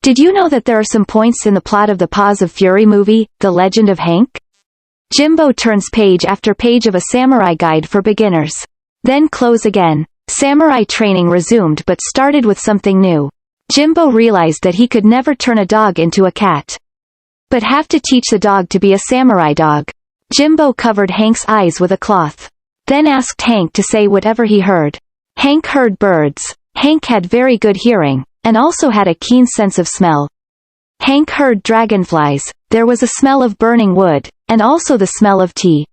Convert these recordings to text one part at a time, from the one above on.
Did you know that there are some points in the plot of the Paws of Fury movie, The Legend of Hank? Jimbo turns page after page of a samurai guide for beginners. Then close again. Samurai training resumed but started with something new. Jimbo realized that he could never turn a dog into a cat, but have to teach the dog to be a samurai dog. Jimbo covered Hank's eyes with a cloth. Then asked Hank to say whatever he heard. Hank heard birds. Hank had very good hearing, and also had a keen sense of smell. Hank heard dragonflies, there was a smell of burning wood, and also the smell of tea.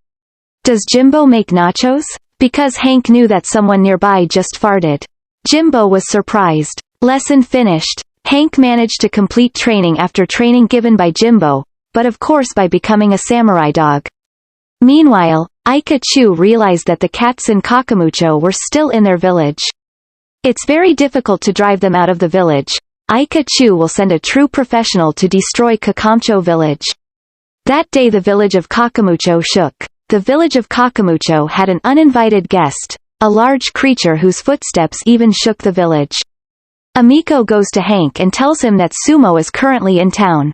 Does Jimbo make nachos? Because Hank knew that someone nearby just farted. Jimbo was surprised. Lesson finished. Hank managed to complete training after training given by Jimbo, but of course by becoming a samurai dog. Meanwhile, Aika-Chu realized that the cats in Kakamucho were still in their village. It's very difficult to drive them out of the village. Aika-Chu will send a true professional to destroy Kakamucho village. That day the village of Kakamucho shook. The village of Kakamucho had an uninvited guest, a large creature whose footsteps even shook the village. Amiko goes to Hank and tells him that Sumo is currently in town.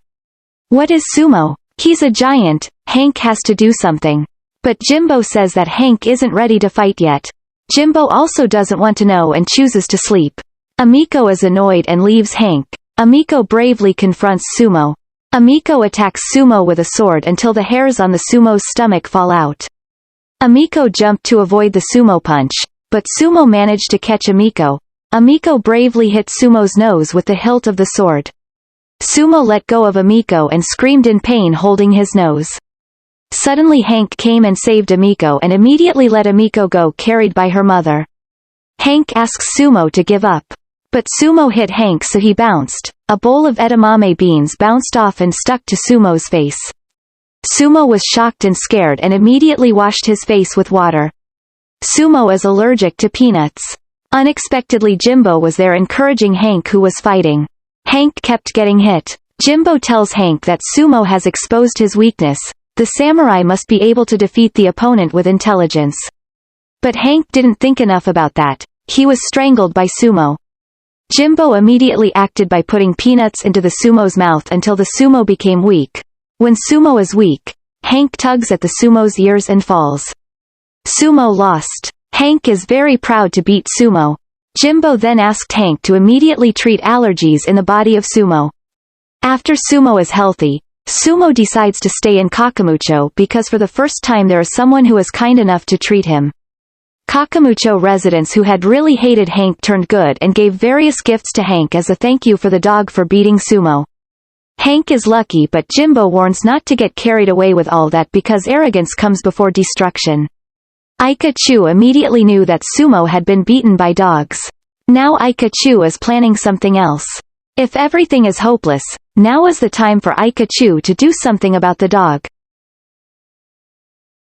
What is Sumo? He's a giant, Hank has to do something. But Jimbo says that Hank isn't ready to fight yet. Jimbo also doesn't want to know and chooses to sleep. Amiko is annoyed and leaves Hank. Amiko bravely confronts Sumo. Amiko attacks Sumo with a sword until the hairs on the Sumo's stomach fall out. Amiko jumped to avoid the Sumo punch, but Sumo managed to catch Amiko. Amiko bravely hit Sumo's nose with the hilt of the sword. Sumo let go of Amiko and screamed in pain holding his nose. Suddenly Hank came and saved Amiko and immediately let Amiko go carried by her mother. Hank asks Sumo to give up. But Sumo hit Hank so he bounced. A bowl of edamame beans bounced off and stuck to Sumo's face. Sumo was shocked and scared and immediately washed his face with water. Sumo is allergic to peanuts. Unexpectedly Jimbo was there encouraging Hank who was fighting. Hank kept getting hit. Jimbo tells Hank that Sumo has exposed his weakness. The samurai must be able to defeat the opponent with intelligence. But Hank didn't think enough about that. He was strangled by Sumo. Jimbo immediately acted by putting peanuts into the Sumo's mouth until the Sumo became weak. When Sumo is weak, Hank tugs at the Sumo's ears and falls. Sumo lost. Hank is very proud to beat Sumo. Jimbo then asked Hank to immediately treat allergies in the body of Sumo. After Sumo is healthy, Sumo decides to stay in Kakamucho because for the first time there is someone who is kind enough to treat him. Kakamucho residents who had really hated Hank turned good and gave various gifts to Hank as a thank you for the dog for beating Sumo. Hank is lucky but Jimbo warns not to get carried away with all that because arrogance comes before destruction. Aika-Chu immediately knew that Sumo had been beaten by dogs. Now Aika-Chu is planning something else. If everything is hopeless, now is the time for Aika-Chu to do something about the dog.